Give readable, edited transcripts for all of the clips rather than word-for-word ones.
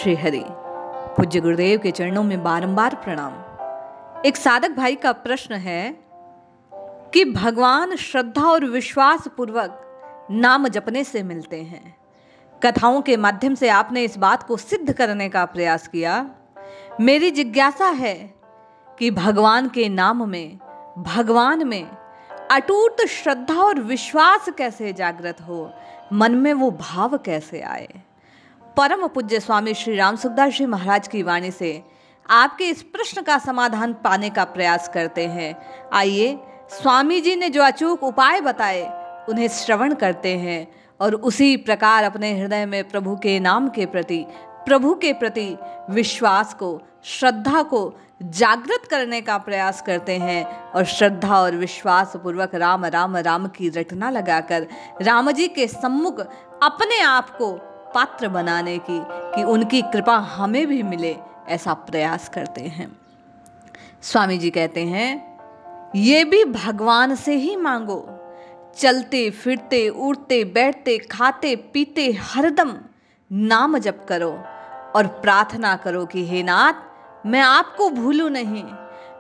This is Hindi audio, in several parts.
श्री हरि। पूज्य गुरुदेव के चरणों में बारंबार प्रणाम। एक साधक भाई का प्रश्न है कि भगवान श्रद्धा और विश्वास पूर्वक नाम जपने से मिलते हैं। कथाओं के माध्यम से आपने इस बात को सिद्ध करने का प्रयास किया। मेरी जिज्ञासा है कि भगवान के नाम में, भगवान में अटूट श्रद्धा और विश्वास कैसे जागृत हो, मन में वो भाव कैसे आए। परम पूज्य स्वामी श्री राम सुखदास जी महाराज की वाणी से आपके इस प्रश्न का समाधान पाने का प्रयास करते हैं। आइए, स्वामी जी ने जो अचूक उपाय बताए उन्हें श्रवण करते हैं और उसी प्रकार अपने हृदय में प्रभु के नाम के प्रति, प्रभु के प्रति विश्वास को, श्रद्धा को जागृत करने का प्रयास करते हैं और श्रद्धा और विश्वास पूर्वक राम राम राम की रटना लगाकर राम जी के सम्मुख अपने आप को पात्र बनाने की, कि उनकी कृपा हमें भी मिले, ऐसा प्रयास करते हैं। स्वामी जी कहते हैं, ये भी भगवान से ही मांगो। चलते फिरते, उड़ते बैठते, खाते पीते हरदम नाम जप करो और प्रार्थना करो कि हे नाथ, मैं आपको भूलूं नहीं,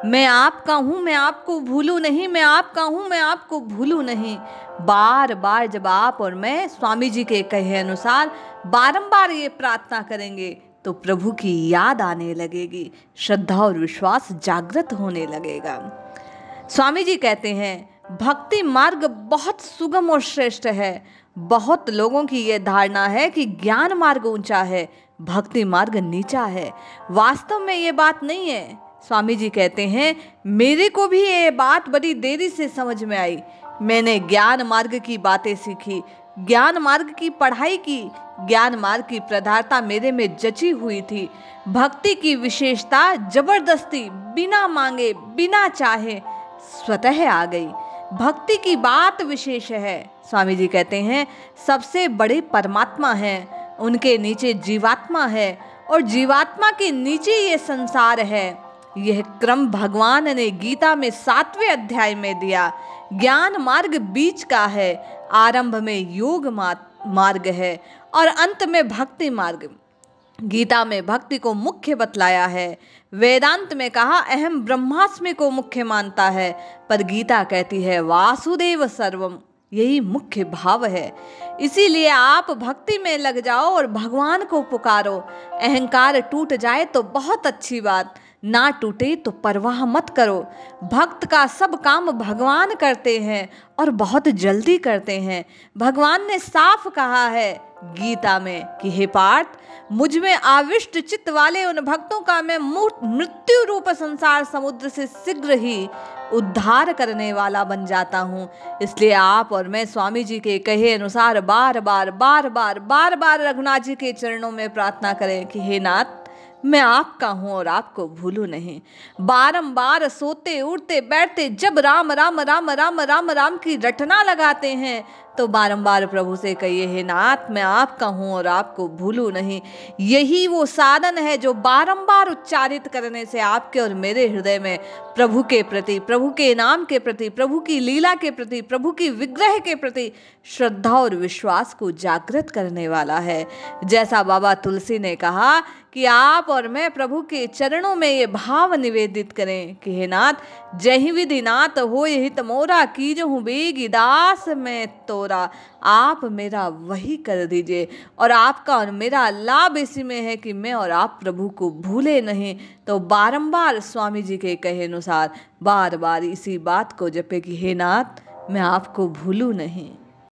मैं आपका हूं, मैं आपको भूलूं नहीं, मैं आपका हूं, मैं आपको भूलूं नहीं। बार बार जब आप और मैं स्वामी जी के कहे अनुसार बारंबार ये प्रार्थना करेंगे तो प्रभु की याद आने लगेगी, श्रद्धा और विश्वास जागृत होने लगेगा। स्वामी जी कहते हैं, भक्ति मार्ग बहुत सुगम और श्रेष्ठ है। बहुत लोगों की यह धारणा है कि ज्ञान मार्ग ऊंचा है, भक्ति मार्ग नीचा है। वास्तव में ये बात नहीं है। स्वामी जी कहते हैं, मेरे को भी ये बात बड़ी देरी से समझ में आई। मैंने ज्ञान मार्ग की बातें सीखी, ज्ञान मार्ग की पढ़ाई की, ज्ञान मार्ग की प्रधारता मेरे में जची हुई थी। भक्ति की विशेषता जबरदस्ती, बिना मांगे, बिना चाहे स्वतः आ गई। भक्ति की बात विशेष है। स्वामी जी कहते हैं, सबसे बड़े परमात्मा हैं, उनके नीचे जीवात्मा है और जीवात्मा के नीचे ये संसार है। यह क्रम भगवान ने गीता में 7वें अध्याय में दिया। ज्ञान मार्ग बीच का है, आरंभ में योग मार्ग है और अंत में भक्ति मार्ग। गीता में भक्ति को मुख्य बतलाया है, वेदांत में कहा अहम ब्रह्मास्मि को मुख्य मानता है, पर गीता कहती है वासुदेव सर्वम, यही मुख्य भाव है। इसीलिए आप भक्ति में लग जाओ और भगवान को पुकारो। अहंकार टूट जाए तो बहुत अच्छी बात, ना टूटे तो परवाह मत करो। भक्त का सब काम भगवान करते हैं और बहुत जल्दी करते हैं। भगवान ने साफ कहा है गीता में कि हे पार्थ, मुझ में आविष्ट चित्त वाले उन भक्तों का मैं मृत्यु रूप संसार समुद्र से शीघ्र ही उद्धार करने वाला बन जाता हूँ। इसलिए आप और मैं स्वामी जी के कहे अनुसार बार बार रघुनाथ जी के चरणों में प्रार्थना करें कि हे नाथ, मैं आपका हूं और आपको भूलूं नहीं। बारंबार सोते उठते बैठते जब राम राम राम राम राम राम की रटना लगाते हैं तो बारंबार प्रभु से कहिए, हे नाथ, मैं आपका हूं और आपको भूलूं नहीं। यही वो साधन है जो बारंबार उच्चारित करने से आपके और मेरे हृदय में प्रभु के प्रति, प्रभु के नाम के प्रति, प्रभु की लीला के प्रति, प्रभु की विग्रह के प्रति श्रद्धा और विश्वास को जागृत करने वाला है। जैसा बाबा तुलसी ने कहा कि आप और मैं प्रभु के चरणों में ये भाव निवेदित करें कि हे नाथ, जहि विधि नाथ होय हित मोरा, कीजहु बेगी दास मैं तोरा। आप मेरा वही कर दीजिए और आपका और मेरा लाभ इसी में है कि मैं और आप प्रभु को भूले नहीं। तो बारंबार स्वामी जी के कहे अनुसार बार बार इसी बात को जपे कि हे नाथ, मैं आपको भूलूं नहीं।